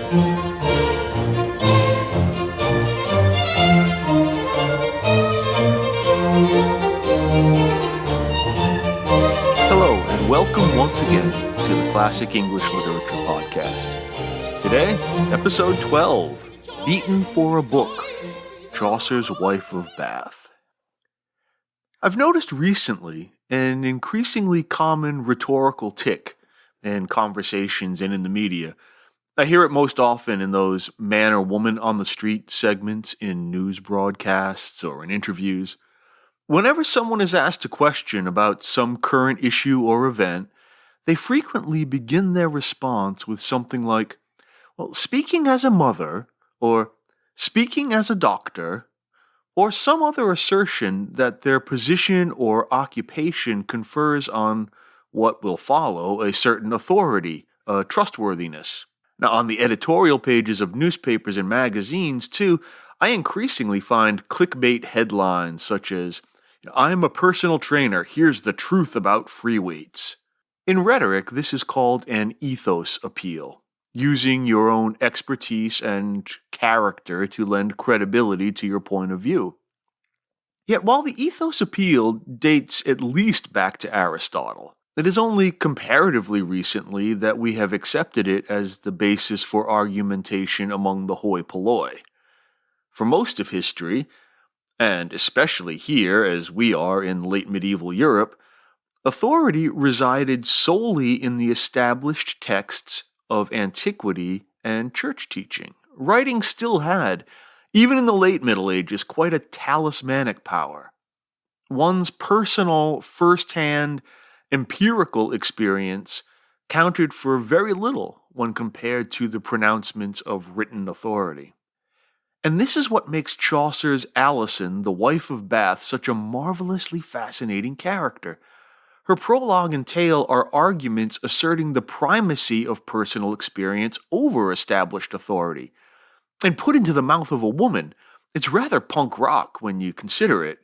Hello, and welcome once again to the Classic English Literature Podcast. Today, episode 12, Beaten for a Book, Chaucer's Wife of Bath. I've noticed recently an increasingly common rhetorical tic in conversations and in the media. I hear it most often in those man or woman on the street segments in news broadcasts or in interviews. Whenever someone is asked a question about some current issue or event, they frequently begin their response with something like, well, speaking as a mother, or speaking as a doctor, or some other assertion that their position or occupation confers on what will follow a certain authority, trustworthiness. Now, on the editorial pages of newspapers and magazines, too, I increasingly find clickbait headlines such as, I'm a personal trainer, here's the truth about free weights. In rhetoric, this is called an ethos appeal, using your own expertise and character to lend credibility to your point of view. Yet while the ethos appeal dates at least back to Aristotle, it is only comparatively recently that we have accepted it as the basis for argumentation among the hoi polloi. For most of history, and especially here as we are in late medieval Europe, authority resided solely in the established texts of antiquity and church teaching. Writing still had, even in the late Middle Ages, quite a talismanic power. One's personal, first-hand, empirical experience counted for very little when compared to the pronouncements of written authority. And this is what makes Chaucer's Alisoun, the wife of Bath, such a marvelously fascinating character. Her prologue and tale are arguments asserting the primacy of personal experience over established authority. And put into the mouth of a woman, it's rather punk rock when you consider it.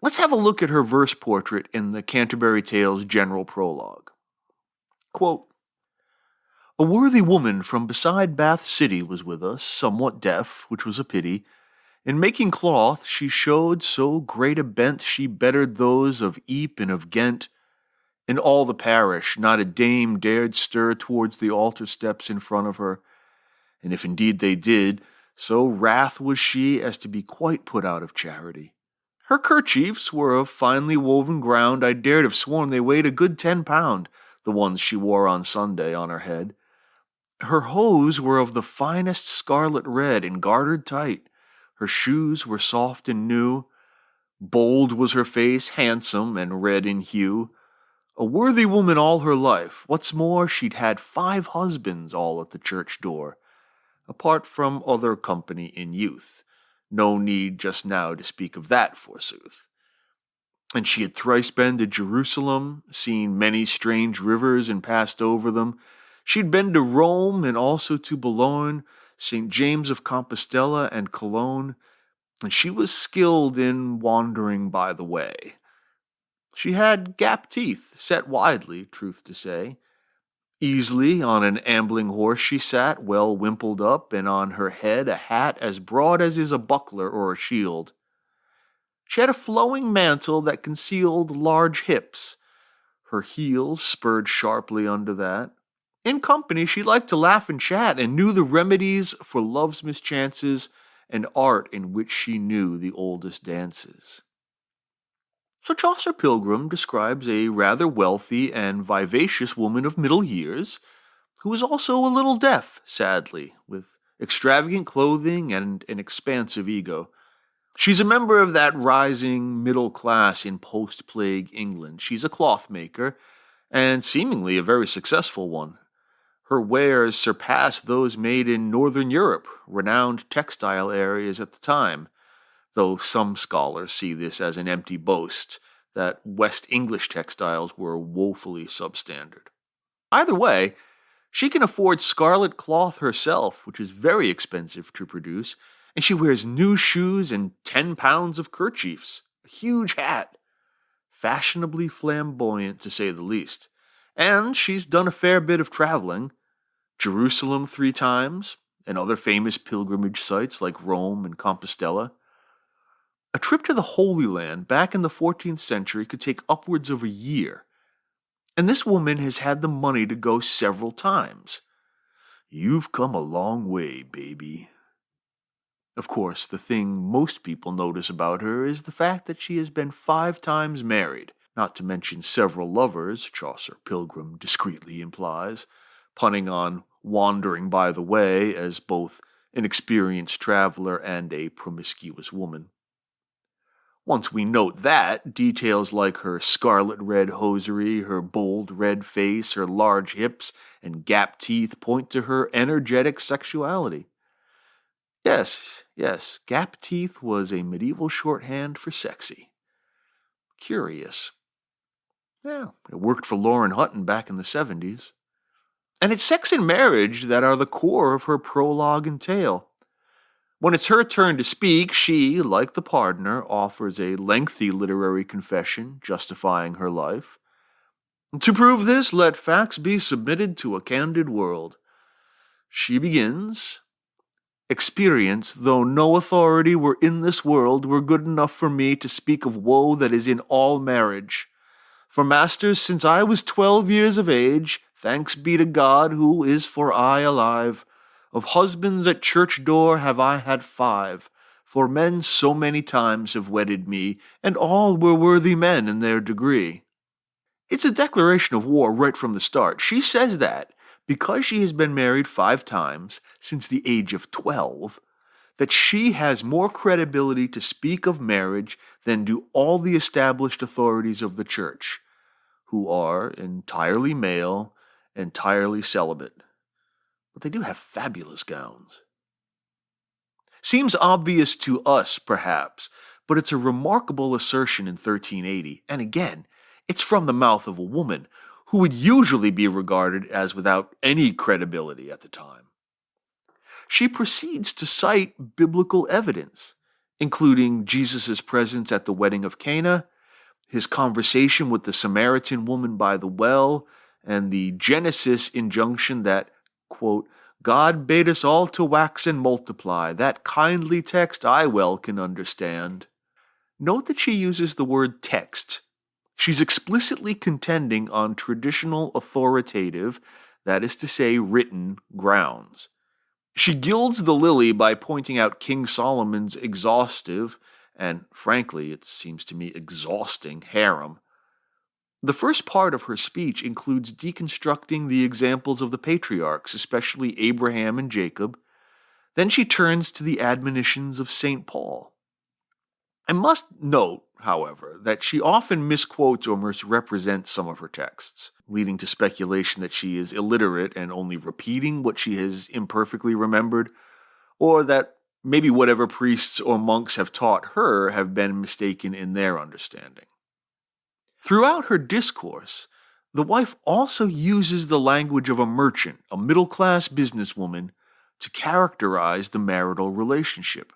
Let's have a look at her verse portrait in the Canterbury Tales general prologue. Quote, a worthy woman from beside Bath City was with us, somewhat deaf, which was a pity. In making cloth she showed so great a bent she bettered those of Ypres and of Ghent. In all the parish not a dame dared stir towards the altar steps in front of her, and if indeed they did, so wrath was she as to be quite put out of charity. Her kerchiefs were of finely woven ground. I dared have sworn they weighed a good 10 pound, the ones she wore on Sunday on her head. Her hose were of the finest scarlet red and gartered tight. Her shoes were soft and new. Bold was her face, handsome and red in hue. A worthy woman all her life. What's more, she'd had 5 husbands all at the church door, apart from other company in youth. No need just now to speak of that, forsooth. And she had thrice been to Jerusalem, seen many strange rivers and passed over them. She'd been to Rome and also to Boulogne, St. James of Compostela and Cologne, and she was skilled in wandering by the way. She had gap teeth, set widely, truth to say. Easily on an ambling horse she sat, well wimpled up, and on her head a hat as broad as is a buckler or a shield. She had a flowing mantle that concealed large hips. Her heels spurred sharply under that. In company she liked to laugh and chat, and knew the remedies for love's mischances, and art in which she knew the oldest dances. So Chaucer Pilgrim describes a rather wealthy and vivacious woman of middle years, who is also a little deaf, sadly, with extravagant clothing and an expansive ego. She's a member of that rising middle class in post-plague England. She's a cloth maker, and seemingly a very successful one. Her wares surpass those made in Northern Europe, renowned textile areas at the time, though some scholars see this as an empty boast, that West English textiles were woefully substandard. Either way, she can afford scarlet cloth herself, which is very expensive to produce, and she wears new shoes and 10 pounds of kerchiefs, a huge hat. Fashionably flamboyant, to say the least. And she's done a fair bit of traveling. Jerusalem 3 times, and other famous pilgrimage sites like Rome and Compostela. A trip to the Holy Land back in the 14th century could take upwards of a year, and this woman has had the money to go several times. You've come a long way, baby. Of course, the thing most people notice about her is the fact that she has been 5 times married, not to mention several lovers, Chaucer Pilgrim discreetly implies, punning on wandering by the way as both an experienced traveler and a promiscuous woman. Once we note that, details like her scarlet red hosiery, her bold red face, her large hips, and gap teeth point to her energetic sexuality. Yes, gap teeth was a medieval shorthand for sexy. Curious. Yeah, it worked for Lauren Hutton back in the 70s. And it's sex and marriage that are the core of her prologue and tale. When it's her turn to speak, she, like the pardoner, offers a lengthy literary confession justifying her life. To prove this, let facts be submitted to a candid world. She begins, Experience, though no authority were in this world, were good enough for me to speak of woe that is in all marriage. For masters, since I was 12 years of age, thanks be to God, who is for aye alive, of husbands at church door have I had 5, for men so many times have wedded me, and all were worthy men in their degree. It's a declaration of war right from the start. She says that, because she has been married 5 times since the age of 12, that she has more credibility to speak of marriage than do all the established authorities of the church, who are entirely male, entirely celibate. But they do have fabulous gowns. Seems obvious to us, perhaps, but it's a remarkable assertion in 1380, and again, it's from the mouth of a woman who would usually be regarded as without any credibility at the time. She proceeds to cite biblical evidence, including Jesus' presence at the wedding of Cana, his conversation with the Samaritan woman by the well, and the Genesis injunction that, quote, God bade us all to wax and multiply. That kindly text I well can understand. Note that she uses the word text. She's explicitly contending on traditional authoritative, that is to say, written, grounds. She gilds the lily by pointing out King Solomon's exhaustive, and frankly, it seems to me, exhausting harem. The first part of her speech includes deconstructing the examples of the patriarchs, especially Abraham and Jacob. Then she turns to the admonitions of St. Paul. I must note, however, that she often misquotes or misrepresents some of her texts, leading to speculation that she is illiterate and only repeating what she has imperfectly remembered, or that maybe whatever priests or monks have taught her have been mistaken in their understanding. Throughout her discourse, the wife also uses the language of a merchant, a middle-class businesswoman, to characterize the marital relationship.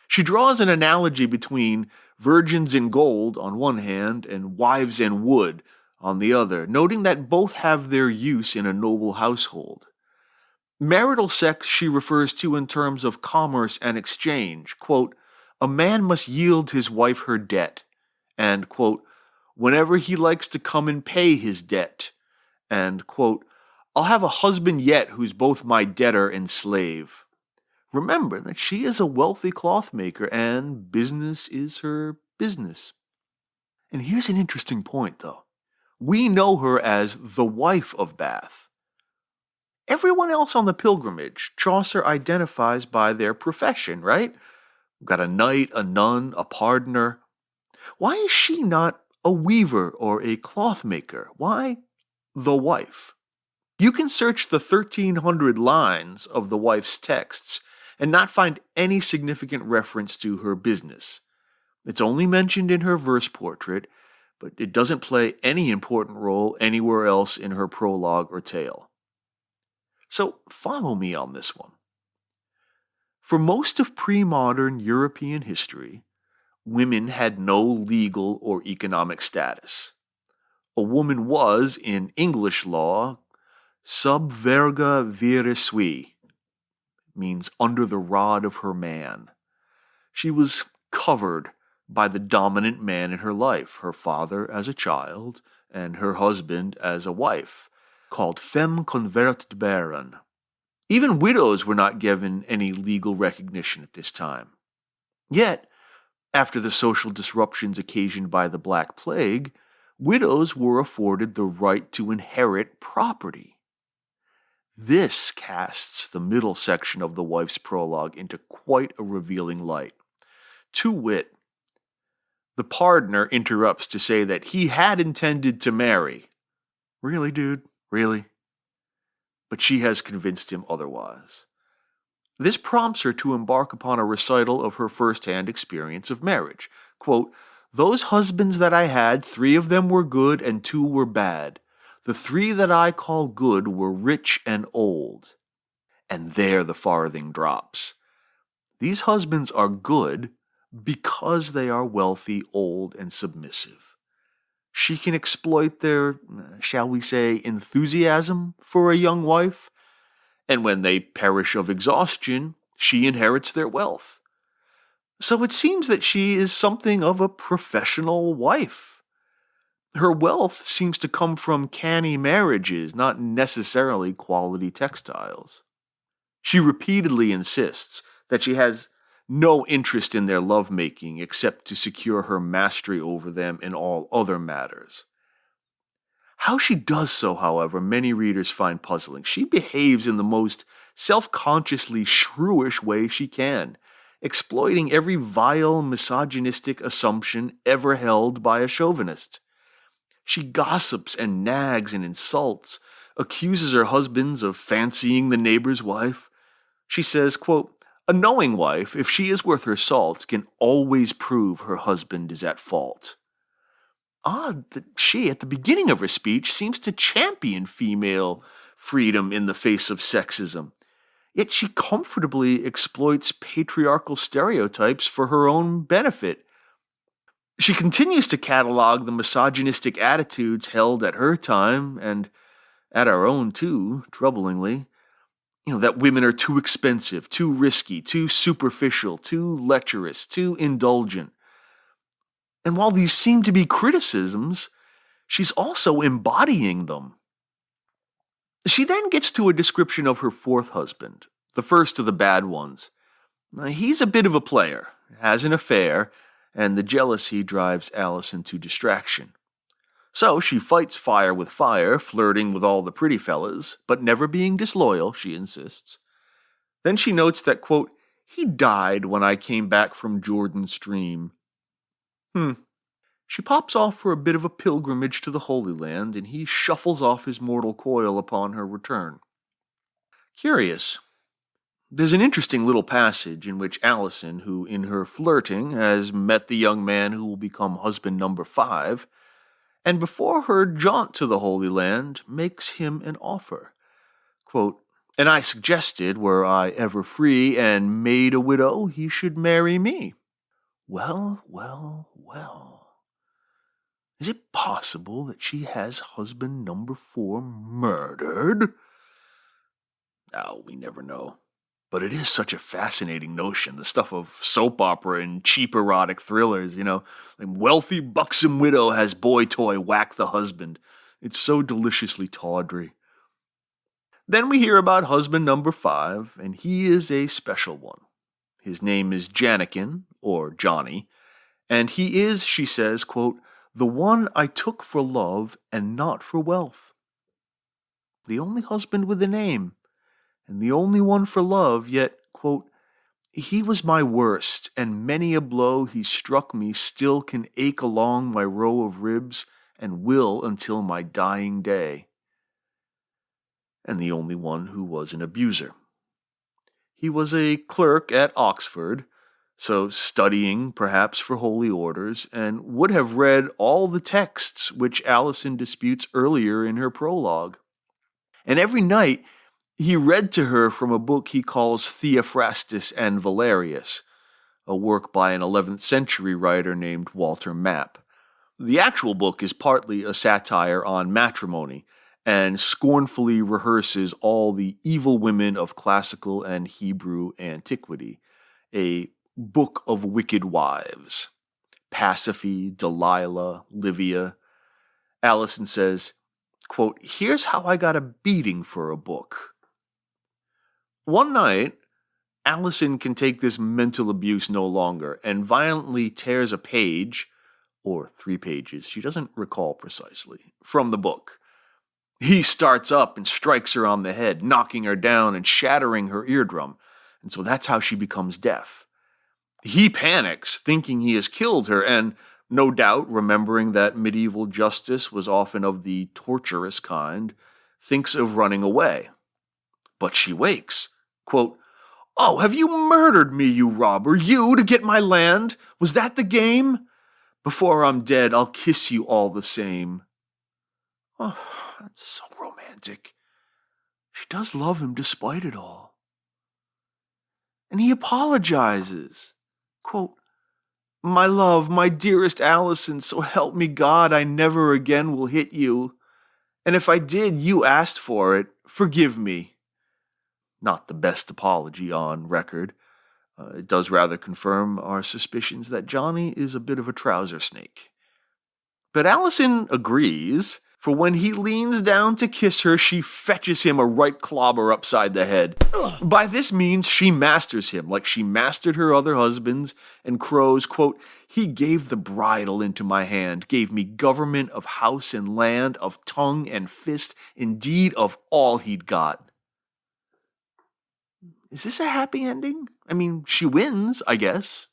She draws an analogy between virgins in gold on one hand and wives in wood on the other, noting that both have their use in a noble household. Marital sex she refers to in terms of commerce and exchange. Quote, a man must yield his wife her debt, and, quote, whenever he likes to come and pay his debt, and, quote, I'll have a husband yet who's both my debtor and slave. Remember that she is a wealthy cloth maker, and business is her business. And here's an interesting point, though. We know her as the wife of Bath. Everyone else on the pilgrimage, Chaucer identifies by their profession, right? We've got a knight, a nun, a pardoner. Why is she not a weaver or a cloth maker? Why the wife? You can search the 1,300 lines of the wife's texts and not find any significant reference to her business. It's only mentioned in her verse portrait, but it doesn't play any important role anywhere else in her prologue or tale. So follow me on this one. For most of pre-modern European history, women had no legal or economic status. A woman was, in English law, sub verga viri sui, means under the rod of her man. She was covered by the dominant man in her life, her father as a child, and her husband as a wife, called femme convertit baron. Even widows were not given any legal recognition at this time. Yet, after the social disruptions occasioned by the Black Plague, widows were afforded the right to inherit property. This casts the middle section of the wife's prologue into quite a revealing light. To wit, the pardoner interrupts to say that he had intended to marry. Really, dude? Really? But she has convinced him otherwise. This prompts her to embark upon a recital of her first-hand experience of marriage. Quote, "Those husbands that I had, 3 of them were good and 2 were bad. The 3 that I call good were rich and old." And there the farthing drops. These husbands are good because they are wealthy, old, and submissive. She can exploit their, shall we say, enthusiasm for a young wife, and when they perish of exhaustion, she inherits their wealth. So it seems that she is something of a professional wife. Her wealth seems to come from canny marriages, not necessarily quality textiles. She repeatedly insists that she has no interest in their lovemaking except to secure her mastery over them in all other matters. How she does so, however, many readers find puzzling. She behaves in the most self-consciously shrewish way she can, exploiting every vile, misogynistic assumption ever held by a chauvinist. She gossips and nags and insults, accuses her husbands of fancying the neighbor's wife. She says, quote, "A knowing wife, if she is worth her salt, can always prove her husband is at fault." Odd that she, at the beginning of her speech, seems to champion female freedom in the face of sexism. Yet she comfortably exploits patriarchal stereotypes for her own benefit. She continues to catalog the misogynistic attitudes held at her time, and at our own too, troublingly. That women are too expensive, too risky, too superficial, too lecherous, too indulgent. And while these seem to be criticisms, she's also embodying them. She then gets to a description of her 4th husband, the first of the bad ones. He's a bit of a player, has an affair, and the jealousy drives Alisoun to distraction. So she fights fire with fire, flirting with all the pretty fellas, but never being disloyal, she insists. Then she notes that, quote, "He died when I came back from Jordan Stream." She pops off for a bit of a pilgrimage to the Holy Land, and he shuffles off his mortal coil upon her return. Curious. There's an interesting little passage in which Alisoun, who in her flirting has met the young man who will become husband number 5, and before her jaunt to the Holy Land, makes him an offer. Quote, "And I suggested, were I ever free and made a widow, he should marry me." Well, well, well. Is it possible that she has husband number 4 murdered? Oh, we never know. But it is such a fascinating notion, the stuff of soap opera and cheap erotic thrillers, like wealthy buxom widow has boy toy whack the husband. It's so deliciously tawdry. Then we hear about husband number 5, and he is a special one. His name is Janikin, or Johnny, and he is, she says, quote, "the one I took for love and not for wealth." The only husband with a name, and the only one for love, yet, quote, "he was my worst, and many a blow he struck me still can ache along my row of ribs, and will until my dying day." And the only one who was an abuser. He was a clerk at Oxford, so studying perhaps for holy orders, and would have read all the texts which Alisoun disputes earlier in her prologue. And every night he read to her from a book he calls Theophrastus and Valerius, a work by an 11th century writer named Walter Map. The actual book is partly a satire on matrimony, and scornfully rehearses all the evil women of classical and Hebrew antiquity, a book of wicked wives. Pasiphae, Delilah, Livia. Alisoun says, quote, "Here's how I got a beating for a book." One night, Alisoun can take this mental abuse no longer and violently tears a page, or 3 pages, she doesn't recall precisely, from the book. He starts up and strikes her on the head, knocking her down and shattering her eardrum, and so that's how she becomes deaf. He panics, thinking he has killed her, and no doubt, remembering that medieval justice was often of the torturous kind, thinks of running away. But she wakes. Quote, "Oh, have you murdered me, you robber? You, to get my land? Was that the game? Before I'm dead, I'll kiss you all the same." Oh, that's so romantic. She does love him despite it all. And he apologizes. Quote, "My love, my dearest Alisoun, so help me God, I never again will hit you. And if I did, you asked for it. Forgive me." Not the best apology on record. It does rather confirm our suspicions that Johnny is a bit of a trouser snake. But Alisoun agrees, for when he leans down to kiss her, she fetches him a right clobber upside the head. By this means, she masters him, like she mastered her other husbands, and crows, quote, "He gave the bridle into my hand, gave me government of house and land, of tongue and fist, indeed of all he'd got." Is this a happy ending? I mean, she wins, I guess.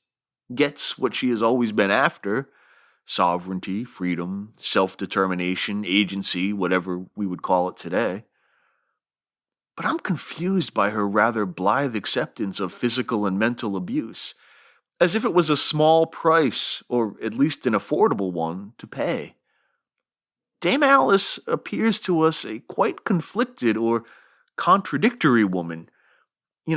Gets what she has always been after. Sovereignty, freedom, self-determination, agency, whatever we would call it today. But I'm confused by her rather blithe acceptance of physical and mental abuse, as if it was a small price, or at least an affordable one, to pay. Dame Alice appears to us a quite conflicted or contradictory woman.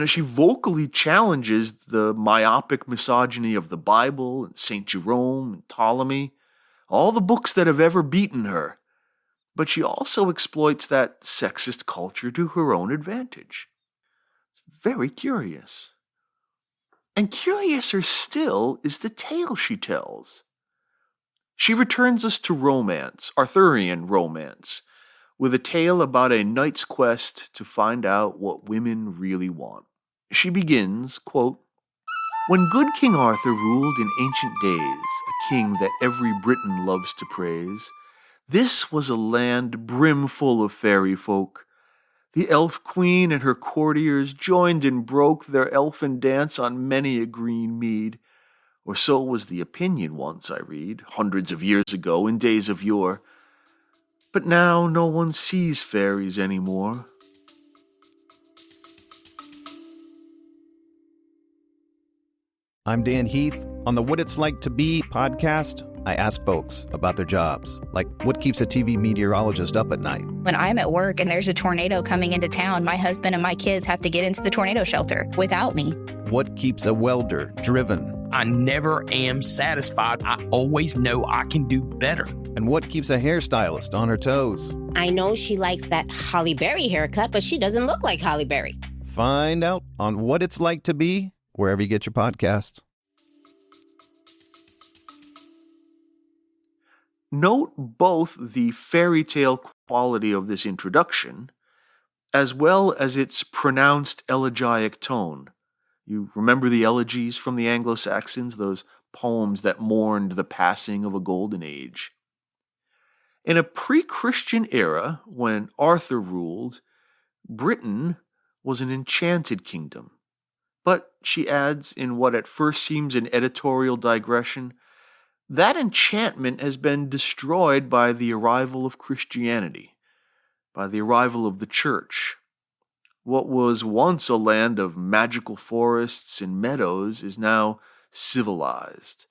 She vocally challenges the myopic misogyny of the Bible and St. Jerome and Ptolemy, all the books that have ever beaten her. But she also exploits that sexist culture to her own advantage. It's very curious. And curiouser still is the tale she tells. She returns us to romance, Arthurian romance, with a tale about a knight's quest to find out what women really want. She begins, quote, "When good King Arthur ruled in ancient days, a king that every Briton loves to praise, this was a land brimful of fairy folk. The elf queen and her courtiers joined and broke their elfin dance on many a green mead. Or so was the opinion once, I read, hundreds of years ago in days of yore. But now no one sees fairies anymore." I'm Dan Heath. On the What It's Like to Be podcast, I ask folks about their jobs, like what keeps a TV meteorologist up at night. When I'm at work and there's a tornado coming into town, my husband and my kids have to get into the tornado shelter without me. What keeps a welder driven? I never am satisfied. I always know I can do better. And what keeps a hairstylist on her toes? I know she likes that Halle Berry haircut, but she doesn't look like Halle Berry. Find out on What It's Like to Be, wherever you get your podcasts. Note both the fairy tale quality of this introduction, as well as its pronounced elegiac tone. You remember the elegies from the Anglo-Saxons, those poems that mourned the passing of a golden age. In a pre-Christian era, when Arthur ruled, Britain was an enchanted kingdom. But, she adds in what at first seems an editorial digression, that enchantment has been destroyed by the arrival of Christianity, by the arrival of the church. What was once a land of magical forests and meadows is now civilized.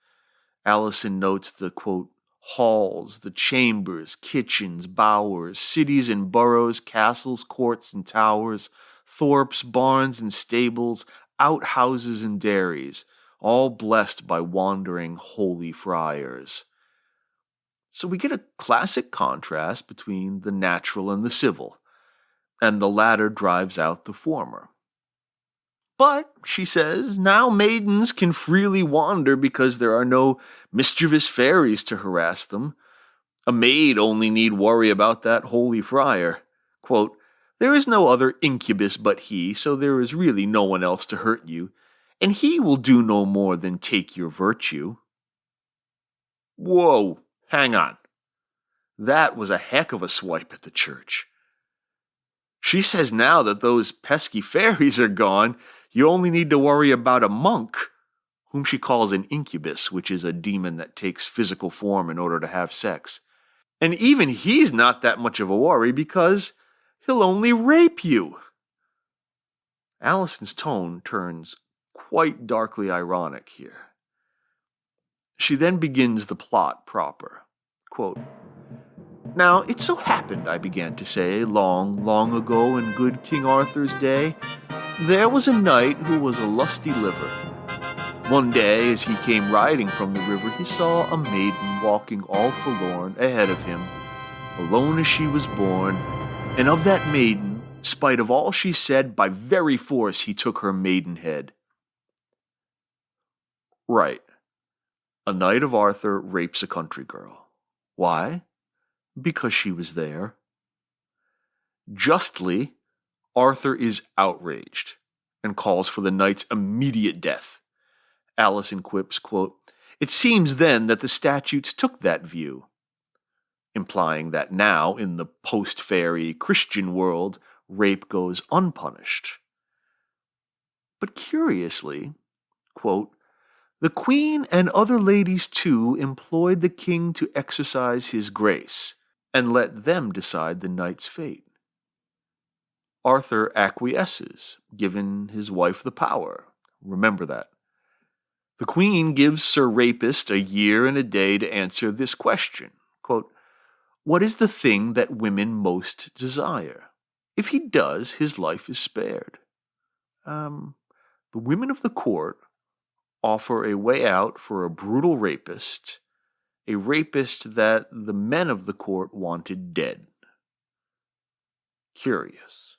Alisoun notes the, quote, halls, the chambers, kitchens, bowers, cities and boroughs, castles, courts and towers, thorps, barns and stables, outhouses and dairies, all blessed by wandering holy friars. So we get a classic contrast between the natural and the civil, and the latter drives out the former. But, she says, now maidens can freely wander because there are no mischievous fairies to harass them. A maid only need worry about that holy friar. Quote, there is no other incubus but he, so there is really no one else to hurt you, and he will do no more than take your virtue. Whoa, hang on. That was a heck of a swipe at the church. She says now that those pesky fairies are gone, you only need to worry about a monk, whom she calls an incubus, which is a demon that takes physical form in order to have sex. And even he's not that much of a worry because he'll only rape you. Alisoun's tone turns quite darkly ironic here. She then begins the plot proper. Quote, now, it so happened, I began to say, long, long ago in good King Arthur's day, there was a knight who was a lusty liver. One day, as he came riding from the river, he saw a maiden walking all forlorn ahead of him, alone as she was born, and of that maiden, spite of all she said, by very force he took her maidenhead. Right. A knight of Arthur rapes a country girl. Why? Because she was there. Justly, Arthur is outraged and calls for the knight's immediate death. Alisoun quips, quote, it seems then that the statutes took that view, implying that now, in the post-fairy Christian world, rape goes unpunished. But curiously, quote, the queen and other ladies too employed the king to exercise his grace, and let them decide the knight's fate. Arthur acquiesces, given his wife the power. Remember that. The queen gives Sir Rapist a year and a day to answer this question. Quote, what is the thing that women most desire? If he does, his life is spared. The women of the court offer a way out for a brutal rapist, a rapist that the men of the court wanted dead. Curious.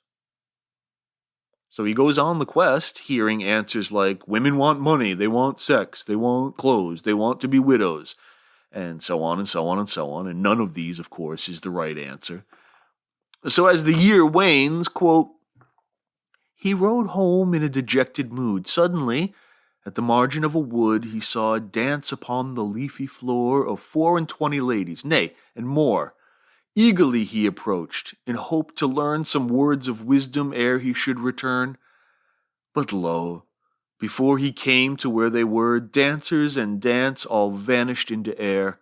So he goes on the quest, hearing answers like, women want money, they want sex, they want clothes, they want to be widows, and so on and so on and so on, and none of these, of course, is the right answer. So as the year wanes, quote, he rode home in a dejected mood. Suddenly, at the margin of a wood, he saw a dance upon the leafy floor of 24 ladies, nay, and more. Eagerly he approached, in hope to learn some words of wisdom ere he should return. But lo, before he came to where they were, dancers and dance all vanished into air.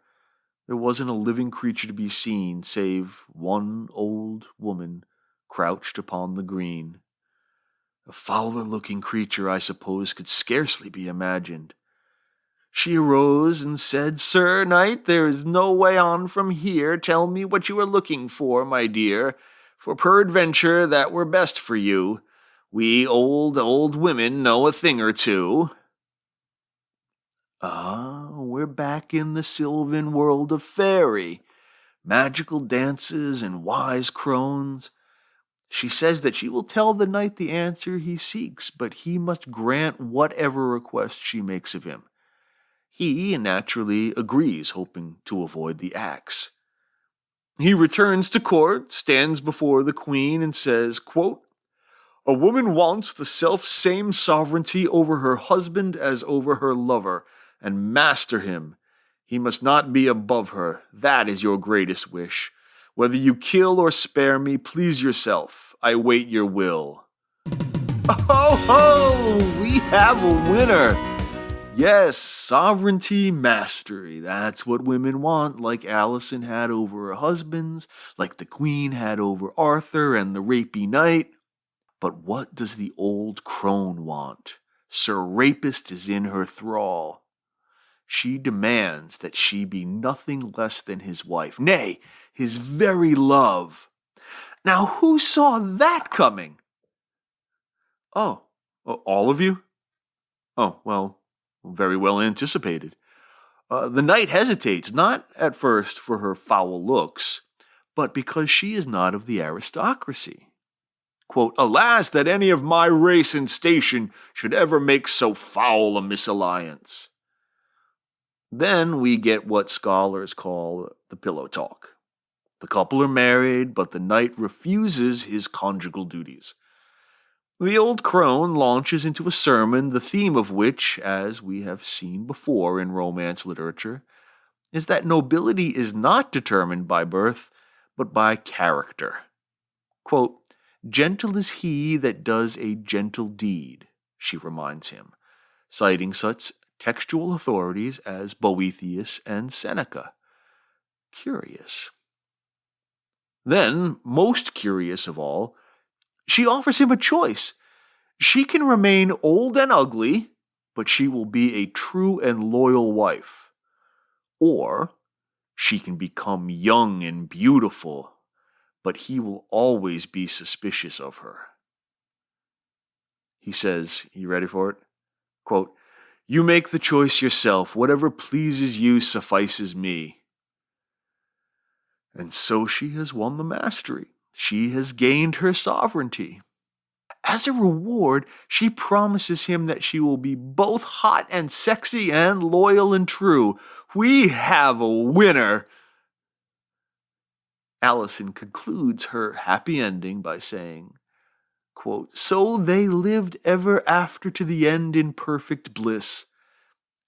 There wasn't a living creature to be seen, save one old woman crouched upon the green. A fouler-looking creature, I suppose, could scarcely be imagined. She arose and said, Sir Knight, there is no way on from here. Tell me what you are looking for, my dear, for peradventure that were best for you. We old women know a thing or two. We're back in the sylvan world of fairy, magical dances and wise crones. She says that she will tell the knight the answer he seeks, but he must grant whatever request she makes of him. He naturally agrees, hoping to avoid the axe. He returns to court, stands before the queen, and says, quote, a woman wants the self-same sovereignty over her husband as over her lover, and master him. He must not be above her. That is your greatest wish. Whether you kill or spare me, please yourself. I wait your will. Oh, we have a winner. Yes, sovereignty, mastery. That's what women want, like Alisoun had over her husbands, like the queen had over Arthur and the rapey knight. But what does the old crone want? Sir Rapist is in her thrall. She demands that she be nothing less than his wife, nay, his very love. Now, who saw that coming? Oh, all of you? Oh, well, very well anticipated. The knight hesitates, not at first for her foul looks, but because she is not of the aristocracy. Quote, "Alas, that any of my race and station should ever make so foul a misalliance." Then we get what scholars call the pillow talk. The couple are married, but the knight refuses his conjugal duties. The old crone launches into a sermon, the theme of which, as we have seen before in Romance literature, is that nobility is not determined by birth, but by character. Quote, "Gentle is he that does a gentle deed," she reminds him, citing such textual authorities as Boethius and Seneca. Curious. Then, most curious of all, she offers him a choice. She can remain old and ugly, but she will be a true and loyal wife. Or she can become young and beautiful, but he will always be suspicious of her. He says, you ready for it? Quote, "You make the choice yourself. Whatever pleases you suffices me." And so she has won the mastery. She has gained her sovereignty. As a reward, she promises him that she will be both hot and sexy and loyal and true. We have a winner. Alisoun concludes her happy ending by saying, quote, "So they lived ever after to the end in perfect bliss.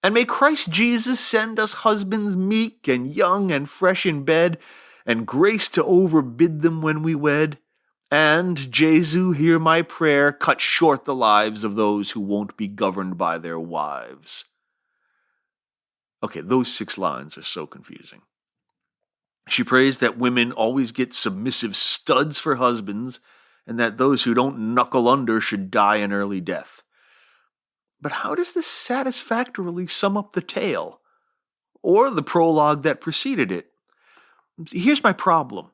And may Christ Jesus send us husbands meek and young and fresh in bed, and grace to overbid them when we wed. And, Jesu, hear my prayer, cut short the lives of those who won't be governed by their wives." Okay, those 6 lines are so confusing. She prays that women always get submissive studs for husbands, and that those who don't knuckle under should die an early death. But how does this satisfactorily sum up the tale, or the prologue that preceded it? Here's my problem.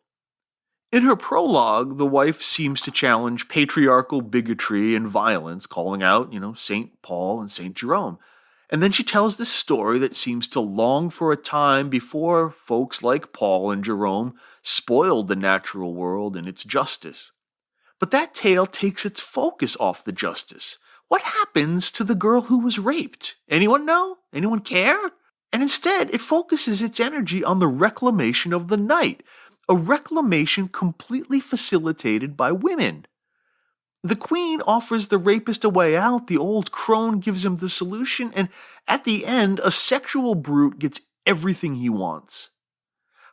In her prologue, the wife seems to challenge patriarchal bigotry and violence, calling out, St. Paul and St. Jerome. And then she tells this story that seems to long for a time before folks like Paul and Jerome spoiled the natural world and its justice. But that tale takes its focus off the justice. What happens to the girl who was raped? Anyone know? Anyone care? And instead, it focuses its energy on the reclamation of the knight, a reclamation completely facilitated by women. The queen offers the rapist a way out, the old crone gives him the solution, and at the end, a sexual brute gets everything he wants.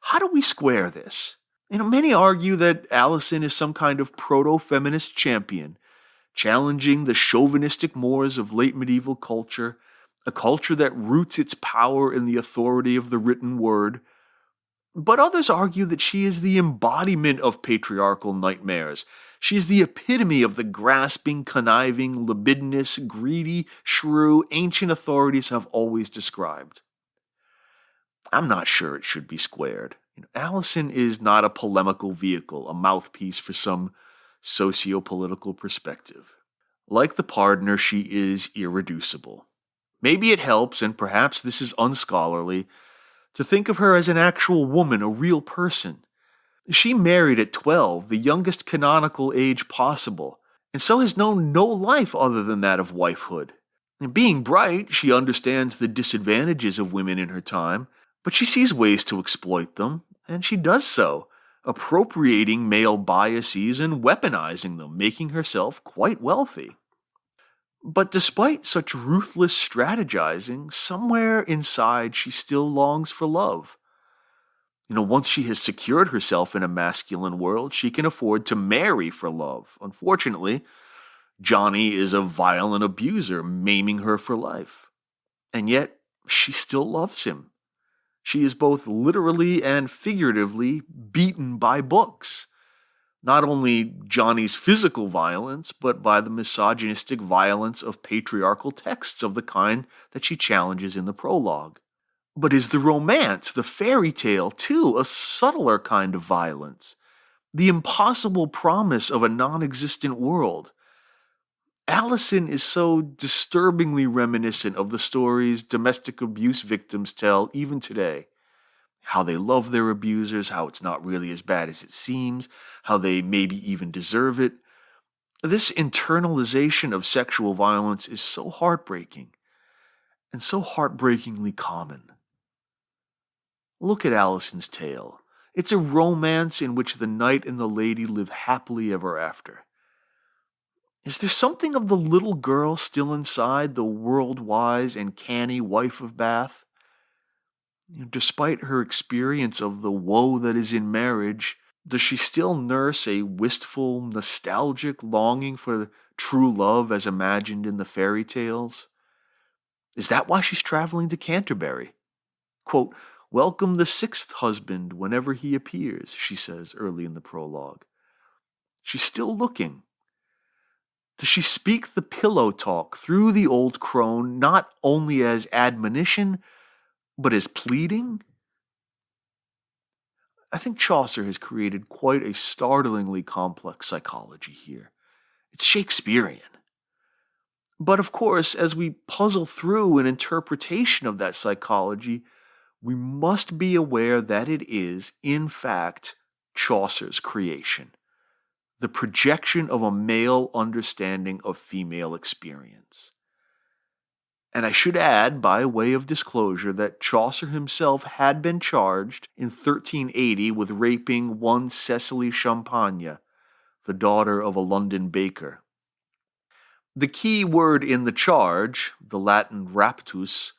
How do we square this? Many argue that Alisoun is some kind of proto-feminist champion, challenging the chauvinistic mores of late medieval culture, a culture that roots its power in the authority of the written word. But others argue that she is the embodiment of patriarchal nightmares. She is the epitome of the grasping, conniving, libidinous, greedy, shrew ancient authorities have always described. I'm not sure it should be squared. Alisoun is not a polemical vehicle, a mouthpiece for some socio-political perspective. Like the pardoner, she is irreducible. Maybe it helps, and perhaps this is unscholarly, to think of her as an actual woman, a real person. She married at 12, the youngest canonical age possible, and so has known no life other than that of wifehood. And being bright, she understands the disadvantages of women in her time, but she sees ways to exploit them, and she does so, appropriating male biases and weaponizing them, making herself quite wealthy. But despite such ruthless strategizing, somewhere inside she still longs for love. Once she has secured herself in a masculine world, she can afford to marry for love. Unfortunately, Johnny is a violent abuser, maiming her for life. And yet, she still loves him. She is both literally and figuratively beaten by books. Not only Johnny's physical violence, but by the misogynistic violence of patriarchal texts of the kind that she challenges in the prologue. But is the romance, the fairy tale, too, a subtler kind of violence? The impossible promise of a non-existent world? Alisoun is so disturbingly reminiscent of the stories domestic abuse victims tell even today. How they love their abusers, how it's not really as bad as it seems, how they maybe even deserve it. This internalization of sexual violence is so heartbreaking and so heartbreakingly common. Look at Alisoun's tale. It's a romance in which the knight and the lady live happily ever after. Is there something of the little girl still inside the world-wise and canny wife of Bath? Despite her experience of the woe that is in marriage, does she still nurse a wistful, nostalgic longing for true love as imagined in the fairy tales? Is that why she's traveling to Canterbury? Quote, "Welcome the sixth husband whenever he appears," she says early in the prologue. She's still looking. Does she speak the pillow talk through the old crone not only as admonition, but as pleading? I think Chaucer has created quite a startlingly complex psychology here. It's Shakespearean. But of course, as we puzzle through an interpretation of that psychology, we must be aware that it is, in fact, Chaucer's creation. The projection of a male understanding of female experience. And I should add, by way of disclosure, that Chaucer himself had been charged in 1380 with raping one Cecily Champagne, the daughter of a London baker. The key word in the charge, the Latin raptus,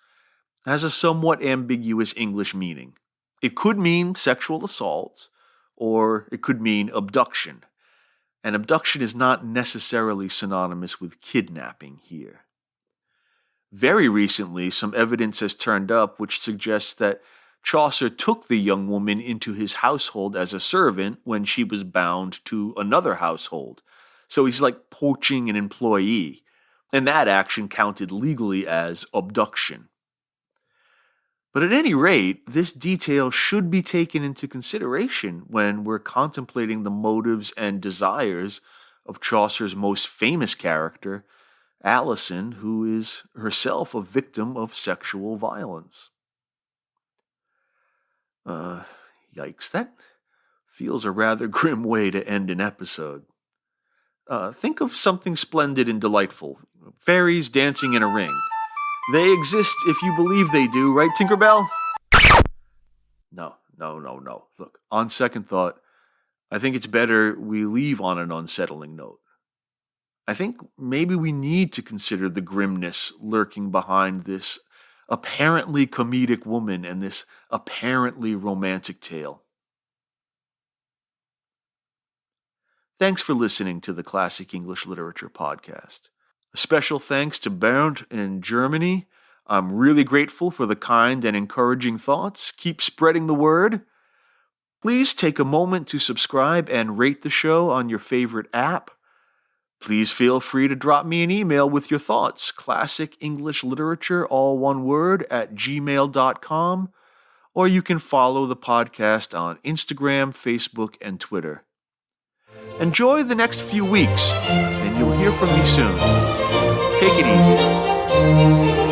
has a somewhat ambiguous English meaning. It could mean sexual assault, or it could mean abduction. And abduction is not necessarily synonymous with kidnapping here. Very recently, some evidence has turned up which suggests that Chaucer took the young woman into his household as a servant when she was bound to another household. So he's like poaching an employee, and that action counted legally as abduction. But at any rate, this detail should be taken into consideration when we're contemplating the motives and desires of Chaucer's most famous character, Alisoun, who is herself a victim of sexual violence. Yikes, that feels a rather grim way to end an episode. Think of something splendid and delightful. Fairies dancing in a ring. They exist if you believe they do, right, Tinkerbell? No. Look, on second thought, I think it's better we leave on an unsettling note. I think maybe we need to consider the grimness lurking behind this apparently comedic woman and this apparently romantic tale. Thanks for listening to the Classic English Literature Podcast. A special thanks to Bernd in Germany. I'm really grateful for the kind and encouraging thoughts. Keep spreading the word. Please take a moment to subscribe and rate the show on your favorite app. Please feel free to drop me an email with your thoughts. Classic English Literature, all one word, @gmail.com. Or you can follow the podcast on Instagram, Facebook, and Twitter. Enjoy the next few weeks, and you'll hear from me soon. Take it easy.